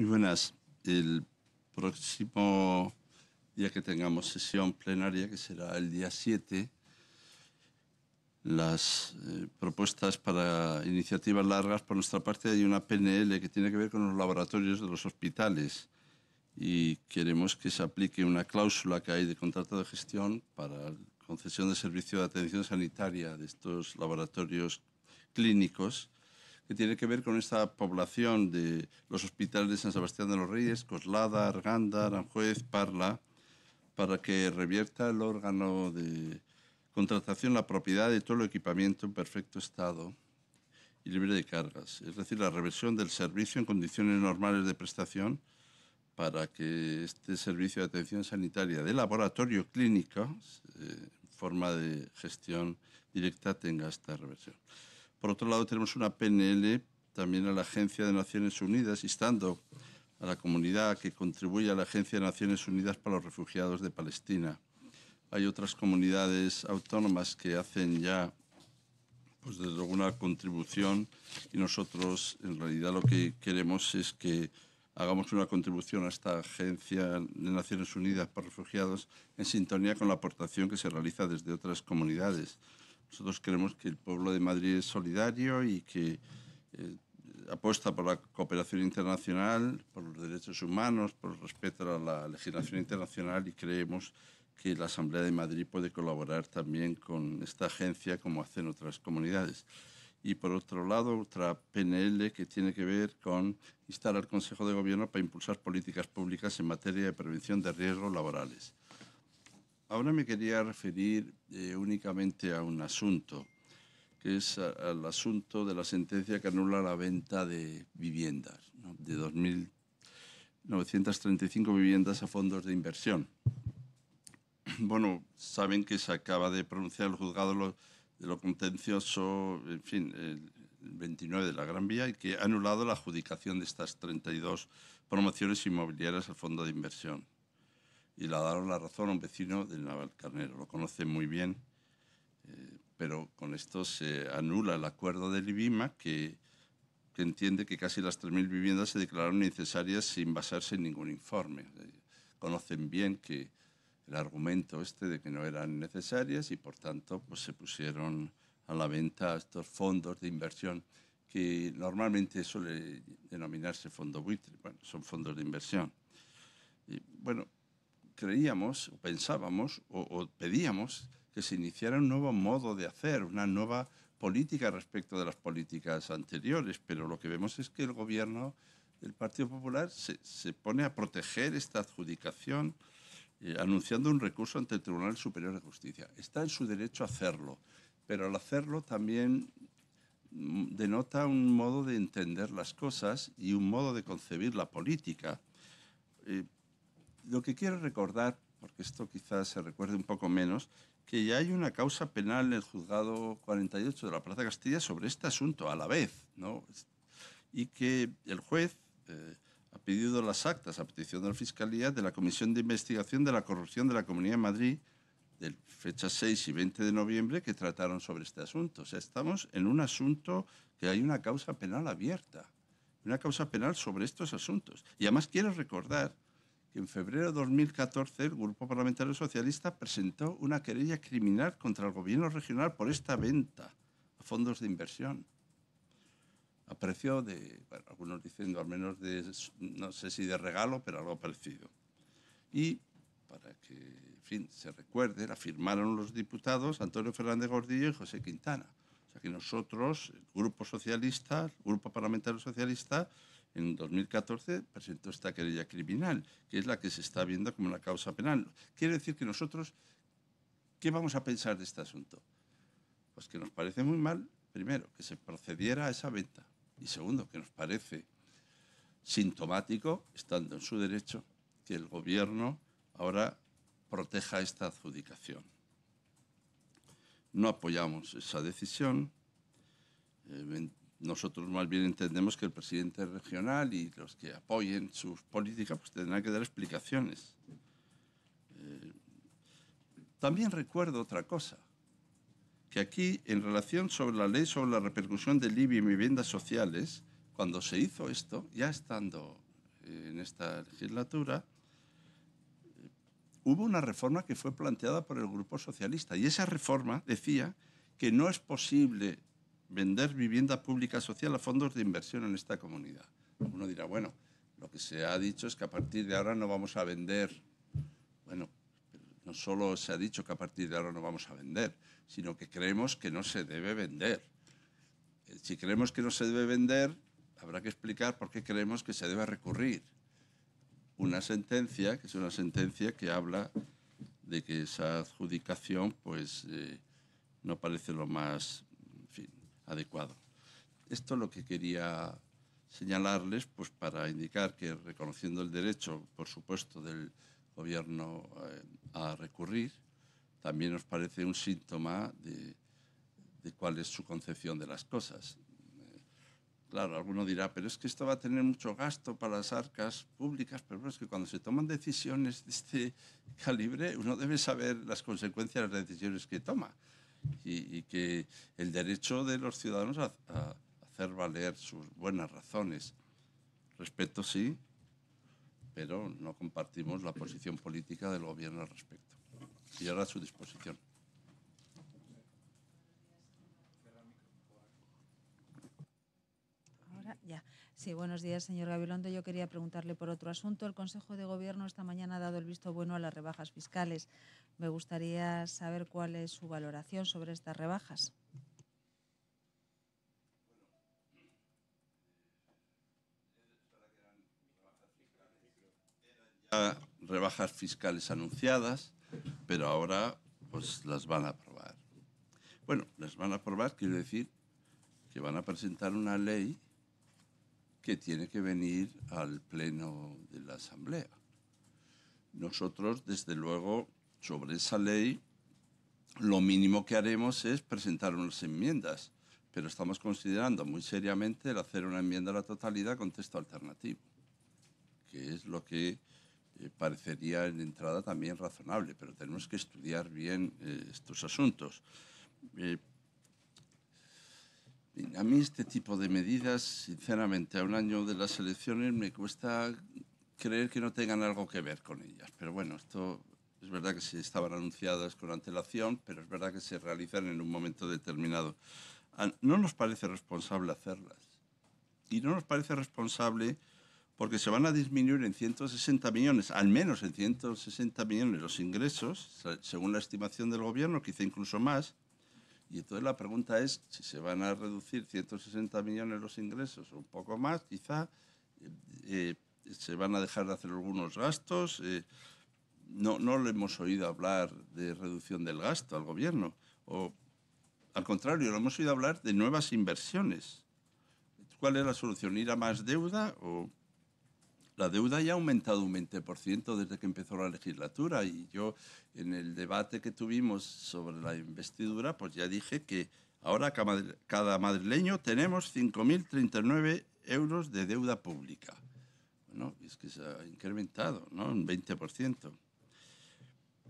Muy buenas. El próximo día que tengamos sesión plenaria, que será el día 7, las propuestas para iniciativas largas, por nuestra parte hay una PNL que tiene que ver con los laboratorios de los hospitales y queremos que se aplique una cláusula que hay de contrato de gestión para concesión de servicio de atención sanitaria de estos laboratorios clínicos, que tiene que ver con esta población de los hospitales de San Sebastián de los Reyes, Coslada, Arganda, Aranjuez, Parla, para que revierta el órgano de contratación la propiedad de todo el equipamiento en perfecto estado y libre de cargas, es decir, la reversión del servicio en condiciones normales de prestación para que este servicio de atención sanitaria de laboratorio clínico, en forma de gestión directa, tenga esta reversión. Por otro lado, tenemos una PNL también a la Agencia de Naciones Unidas, instando a la comunidad que contribuya a la Agencia de Naciones Unidas para los Refugiados de Palestina. Hay otras comunidades autónomas que hacen ya, pues desde luego, una contribución, y nosotros en realidad lo que queremos es que hagamos una contribución a esta Agencia de Naciones Unidas para Refugiados en sintonía con la aportación que se realiza desde otras comunidades. Nosotros creemos que el pueblo de Madrid es solidario y que apuesta por la cooperación internacional, por los derechos humanos, por el respeto a la legislación internacional, y creemos que la Asamblea de Madrid puede colaborar también con esta agencia como hacen otras comunidades. Y por otro lado, otra PNL que tiene que ver con instar al Consejo de Gobierno para impulsar políticas públicas en materia de prevención de riesgos laborales. Ahora me quería referir únicamente a un asunto, que es al asunto de la sentencia que anula la venta de viviendas, ¿no? De 2.935 viviendas a fondos de inversión. Bueno, saben que se acaba de pronunciar el juzgado de lo contencioso, en fin, el 29 de la Gran Vía, y que ha anulado la adjudicación de estas 32 promociones inmobiliarias al fondo de inversión. Y le daron la razón a un vecino del Navalcarnero, lo conoce muy bien, pero con esto se anula el acuerdo del IBIMA que entiende que casi las 3.000 viviendas se declararon innecesarias sin basarse en ningún informe. Conocen bien que el argumento de que no eran necesarias y por tanto pues se pusieron a la venta estos fondos de inversión que normalmente suele denominarse fondo buitre. Bueno, son fondos de inversión. Y bueno, creíamos, o pensábamos, o pedíamos que se iniciara un nuevo modo de hacer, una nueva política respecto de las políticas anteriores, pero lo que vemos es que el gobierno del Partido Popular se pone a proteger esta adjudicación, anunciando un recurso ante el Tribunal Superior de Justicia. Está en su derecho a hacerlo, pero al hacerlo también denota un modo de entender las cosas y un modo de concebir la política. Lo que quiero recordar, porque esto quizás se recuerde un poco menos, que ya hay una causa penal en el juzgado 48 de la Plaza Castilla sobre este asunto a la vez, ¿no? Y que el juez ha pedido las actas a petición de la Fiscalía de la Comisión de Investigación de la Corrupción de la Comunidad de Madrid de fechas 6 y 20 de noviembre que trataron sobre este asunto. O sea, estamos en un asunto que hay una causa penal abierta, una causa penal sobre estos asuntos. Y además quiero recordar que en febrero de 2014 el Grupo Parlamentario Socialista presentó una querella criminal contra el Gobierno regional por esta venta a fondos de inversión. A precio de, bueno, algunos diciendo al menos de, no sé si de regalo, pero algo parecido. Y para que, en fin, se recuerde, la firmaron los diputados Antonio Fernández Gordillo y José Quintana. O sea que nosotros, el Grupo Socialista, el Grupo Parlamentario Socialista, en 2014 presentó esta querella criminal, que es la que se está viendo como una causa penal. Quiere decir que nosotros, ¿qué vamos a pensar de este asunto? Pues que nos parece muy mal, primero, que se procediera a esa venta, y segundo, que nos parece sintomático, estando en su derecho, que el Gobierno ahora proteja esta adjudicación. No apoyamos esa decisión. Nosotros más bien entendemos que el presidente regional y los que apoyen sus políticas pues tendrán que dar explicaciones. También recuerdo otra cosa, que aquí, en relación sobre la ley sobre la repercusión del IBI en viviendas sociales, cuando se hizo esto, ya estando en esta legislatura, hubo una reforma que fue planteada por el Grupo Socialista y esa reforma decía que no es posible vender vivienda pública social a fondos de inversión en esta comunidad. Uno dirá, bueno, lo que se ha dicho es que a partir de ahora no vamos a vender. Bueno, no solo se ha dicho que a partir de ahora no vamos a vender, sino que creemos que no se debe vender. Si creemos que no se debe vender, habrá que explicar por qué creemos que se debe recurrir. Una sentencia, que es una sentencia que habla de que esa adjudicación pues, no parece lo más, en fin, adecuado. Esto es lo que quería señalarles pues, para indicar que, reconociendo el derecho, por supuesto, del Gobierno a recurrir, también nos parece un síntoma de cuál es su concepción de las cosas. Claro, alguno dirá, pero es que esto va a tener mucho gasto para las arcas públicas, pero es que cuando se toman decisiones de este calibre, uno debe saber las consecuencias de las decisiones que toma y que el derecho de los ciudadanos a hacer valer sus buenas razones. Respeto sí, pero no compartimos la posición política del Gobierno al respecto. Y ahora a su disposición. Ya. Sí, buenos días, señor Gabilondo. Yo quería preguntarle por otro asunto. El Consejo de Gobierno esta mañana ha dado el visto bueno a las rebajas fiscales. Me gustaría saber cuál es su valoración sobre estas rebajas. Rebajas fiscales anunciadas, pero ahora pues las van a aprobar. Bueno, las van a aprobar, quiere decir que van a presentar una ley que tiene que venir al Pleno de la Asamblea. Nosotros, desde luego, sobre esa ley, lo mínimo que haremos es presentar unas enmiendas, pero estamos considerando muy seriamente el hacer una enmienda a la totalidad con texto alternativo, que es lo que parecería en entrada también razonable, pero tenemos que estudiar bien estos asuntos. A mí este tipo de medidas, sinceramente, a un año de las elecciones me cuesta creer que no tengan algo que ver con ellas. Pero bueno, esto es verdad que se estaban anunciadas con antelación, pero es verdad que se realizan en un momento determinado. No nos parece responsable hacerlas. Y no nos parece responsable porque se van a disminuir en 160 millones, al menos en 160 millones los ingresos, según la estimación del Gobierno, quizá incluso más. Y entonces la pregunta es si se van a reducir 160 millones los ingresos o un poco más, quizá se van a dejar de hacer algunos gastos. No le hemos oído hablar de reducción del gasto al Gobierno. O, al contrario, lo hemos oído hablar de nuevas inversiones. ¿Cuál es la solución? ¿Ir a más deuda? O la deuda ya ha aumentado un 20% desde que empezó la legislatura y yo en el debate que tuvimos sobre la investidura pues ya dije que ahora cada madrileño tenemos 5.039 euros de deuda pública. Bueno, es que se ha incrementado, ¿no? Un 20%.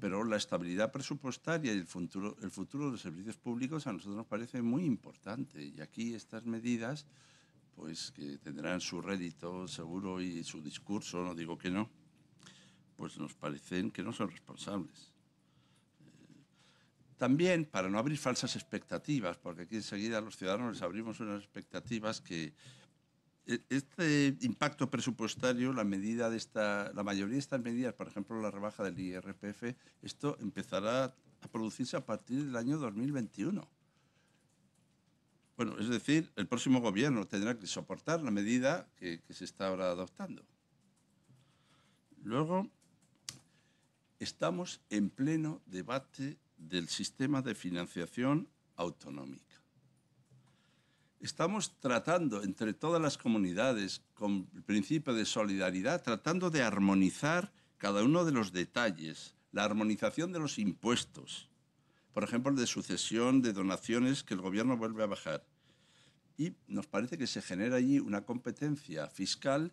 Pero la estabilidad presupuestaria y el futuro de los servicios públicos a nosotros nos parece muy importante y aquí estas medidas pues que tendrán su rédito seguro y su discurso, no digo que no, pues nos parecen que no son responsables. También para no abrir falsas expectativas, porque aquí enseguida los ciudadanos les abrimos unas expectativas que este impacto presupuestario, la mayoría de estas medidas, por ejemplo la rebaja del IRPF, esto empezará a producirse a partir del año 2021. Bueno, es decir, el próximo Gobierno tendrá que soportar la medida que se está ahora adoptando. Luego, estamos en pleno debate del sistema de financiación autonómica. Estamos tratando entre todas las comunidades, con el principio de solidaridad, tratando de armonizar cada uno de los detalles, la armonización de los impuestos, por ejemplo, de sucesión, de donaciones que el Gobierno vuelve a bajar. Y nos parece que se genera allí una competencia fiscal,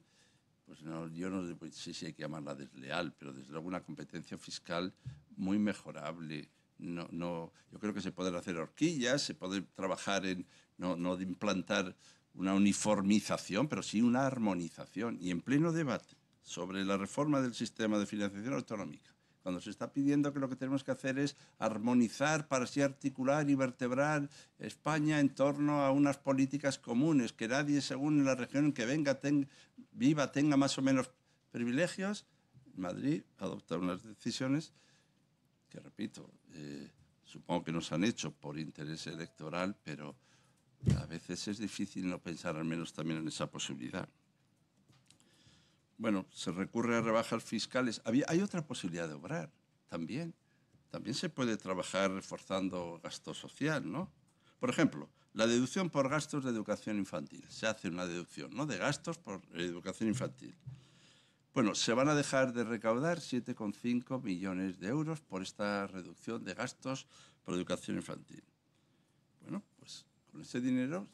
pues no, yo no sé si hay que llamarla desleal, pero desde luego una competencia fiscal muy mejorable. Yo creo que se pueden hacer horquillas, se puede trabajar en no implantar una uniformización, pero sí una armonización. Y en pleno debate sobre la reforma del sistema de financiación autonómica, cuando se está pidiendo que lo que tenemos que hacer es armonizar para así articular y vertebrar España en torno a unas políticas comunes, que nadie, según la región en que venga, viva, tenga más o menos privilegios, Madrid adopta unas decisiones que, repito, supongo que nos han hecho por interés electoral, pero a veces es difícil no pensar al menos también en esa posibilidad. Bueno, se recurre a rebajas fiscales. Hay otra posibilidad de obrar también. También se puede trabajar reforzando gasto social, ¿no? Por ejemplo, la deducción por gastos de educación infantil. Se hace una deducción, ¿no?, de gastos por educación infantil. Bueno, se van a dejar de recaudar 7,5 millones de euros por esta reducción de gastos por educación infantil. Bueno, pues con ese dinero,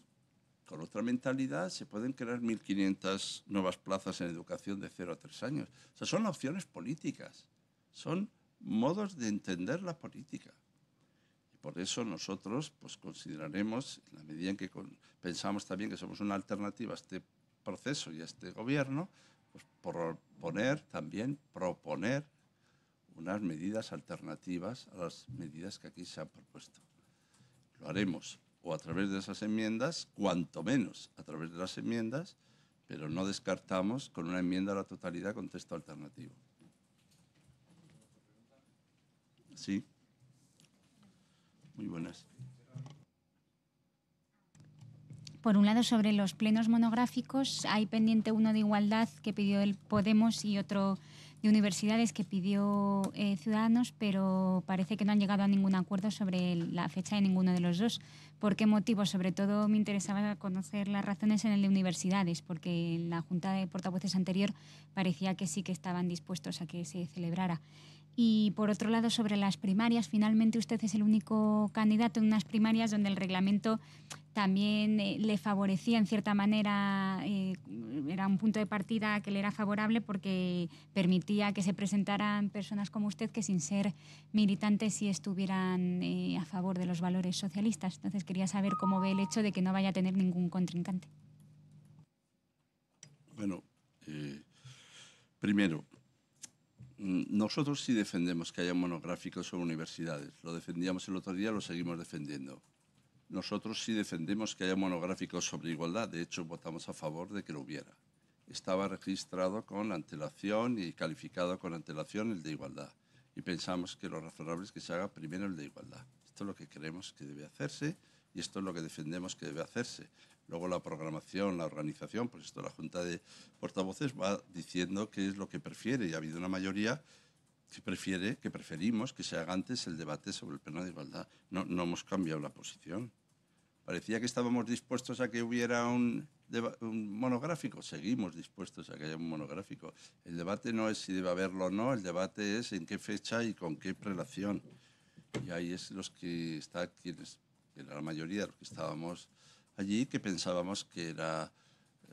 con otra mentalidad, se pueden crear 1.500 nuevas plazas en educación de 0 a 3 años. O sea, son opciones políticas, son modos de entender la política. Y por eso nosotros pues, consideraremos, en la medida en que pensamos también que somos una alternativa a este proceso y a este gobierno, pues proponer unas medidas alternativas a las medidas que aquí se han propuesto. Lo haremos o a través de esas enmiendas, cuanto menos a través de las enmiendas, pero no descartamos con una enmienda a la totalidad con texto alternativo. Sí. Muy buenas. Por un lado, sobre los plenos monográficos, hay pendiente uno de igualdad que pidió el Podemos y otro de universidades que pidió Ciudadanos, pero parece que no han llegado a ningún acuerdo sobre la fecha de ninguno de los dos. ¿Por qué motivo? Sobre todo me interesaba conocer las razones en el de universidades, porque en la Junta de Portavoces anterior parecía que sí que estaban dispuestos a que se celebrara. Y por otro lado, sobre las primarias, finalmente usted es el único candidato en unas primarias donde el reglamento también le favorecía en cierta manera, era un punto de partida que le era favorable porque permitía que se presentaran personas como usted que sin ser militantes sí estuvieran a favor de los valores socialistas. Entonces quería saber cómo ve el hecho de que no vaya a tener ningún contrincante. Bueno, primero, nosotros sí defendemos que haya monográficos sobre universidades. Lo defendíamos el otro día, lo seguimos defendiendo. Nosotros sí defendemos que haya monográficos sobre igualdad. De hecho, votamos a favor de que lo hubiera. Estaba registrado con antelación y calificado con antelación el de igualdad. Y pensamos que lo razonable es que se haga primero el de igualdad. Esto es lo que creemos que debe hacerse y esto es lo que defendemos que debe hacerse. Luego la programación, la organización, pues esto la Junta de Portavoces va diciendo qué es lo que prefiere y ha habido una mayoría que preferimos que se haga antes el debate sobre el pleno de igualdad. No hemos cambiado la posición. Parecía que estábamos dispuestos a que hubiera un monográfico. Seguimos dispuestos a que haya un monográfico. El debate no es si debe haberlo o no, el debate es en qué fecha y con qué prelación. Y ahí es que era la mayoría de los que estábamos allí, que pensábamos que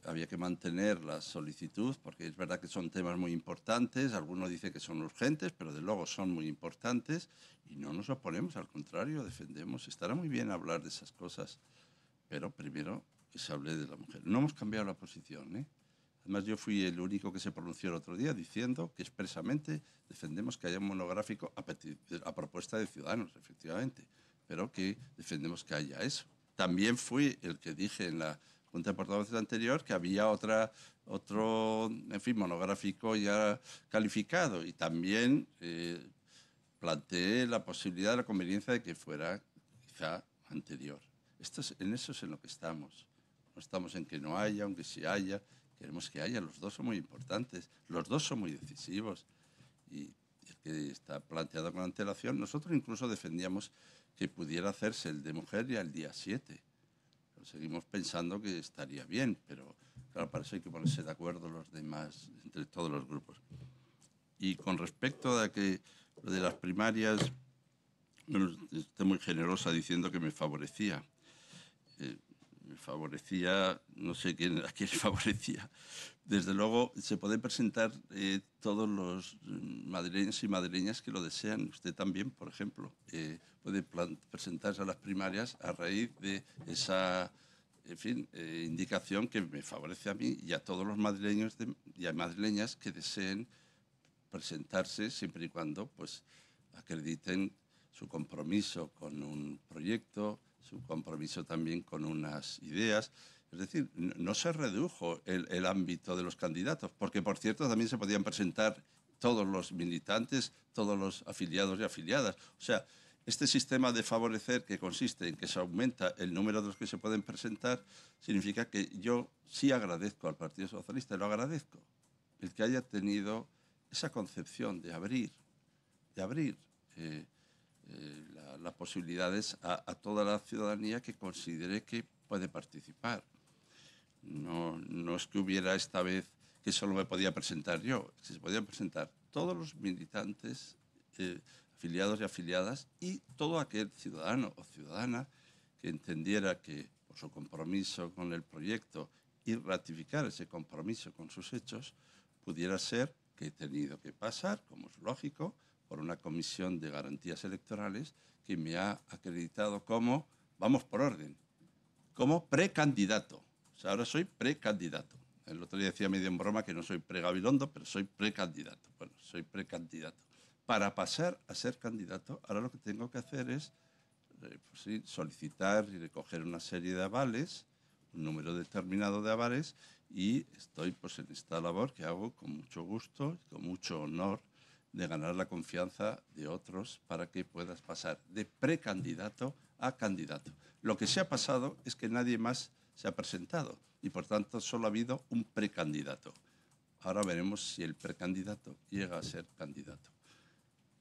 había que mantener la solicitud, porque es verdad que son temas muy importantes, algunos dicen que son urgentes, pero de luego son muy importantes y no nos oponemos, al contrario, defendemos. Estará muy bien hablar de esas cosas, pero primero que se hable de la mujer. No hemos cambiado la posición, ¿eh? Además, yo fui el único que se pronunció el otro día diciendo que expresamente defendemos que haya un monográfico a propuesta de Ciudadanos, efectivamente, pero que defendemos que haya eso. También fui el que dije en la Junta de Portavoces anterior que había otro, en fin, monográfico ya calificado y también planteé la posibilidad, la conveniencia de que fuera quizá anterior. En eso es en lo que estamos. No estamos en que no haya, aunque sí haya. Queremos que haya. Los dos son muy importantes. Los dos son muy decisivos. Y el que está planteado con antelación, nosotros incluso defendíamos que pudiera hacerse el de mujer ya el día 7. Pero seguimos pensando que estaría bien, pero claro, para eso hay que ponerse de acuerdo los demás, entre todos los grupos. Y con respecto a que lo de las primarias, bueno, estoy muy generosa diciendo que me favorecía. Me favorecía, no sé a quién favorecía. Desde luego, se pueden presentar todos los madrileños y madrileñas que lo desean. Usted también, por ejemplo, puede presentarse a las primarias a raíz de esa en fin, indicación que me favorece a mí y a todos los madrileños y a madrileñas que deseen presentarse siempre y cuando pues acrediten su compromiso con un proyecto, su compromiso también con unas ideas. Es decir, no se redujo el ámbito de los candidatos, porque por cierto también se podían presentar todos los militantes, todos los afiliados y afiliadas. O sea, este sistema de favorecer, que consiste en que se aumenta el número de los que se pueden presentar, significa que yo sí agradezco al Partido Socialista, lo agradezco, el que haya tenido esa concepción de abrir las posibilidades a toda la ciudadanía que considere que puede participar. No es que hubiera esta vez que solo me podía presentar yo, se podían presentar todos los militantes, afiliados y afiliadas, y todo aquel ciudadano o ciudadana que entendiera que por su compromiso con el proyecto y ratificar ese compromiso con sus hechos, pudiera ser que he tenido que pasar, como es lógico, por una comisión de garantías electorales que me ha acreditado como, vamos por orden, como precandidato. O sea, ahora soy precandidato. El otro día decía medio en broma que no soy pre-Gabilondo, pero soy precandidato. Bueno, soy precandidato. Para pasar a ser candidato, ahora lo que tengo que hacer es pues sí, solicitar y recoger una serie de avales, un número determinado de avales, y estoy pues en esta labor que hago con mucho gusto, con mucho honor, de ganar la confianza de otros para que puedas pasar de precandidato a candidato. Lo que se ha pasado es que nadie más se ha presentado y por tanto solo ha habido un precandidato. Ahora veremos si el precandidato llega a ser candidato.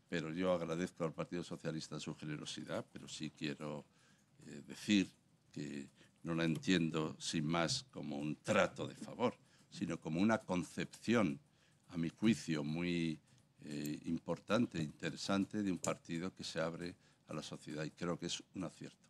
Pero yo agradezco al Partido Socialista su generosidad, pero sí quiero decir que no la entiendo sin más como un trato de favor, sino como una concepción, a mi juicio, muy importante e interesante de un partido que se abre a la sociedad, y creo que es un acierto.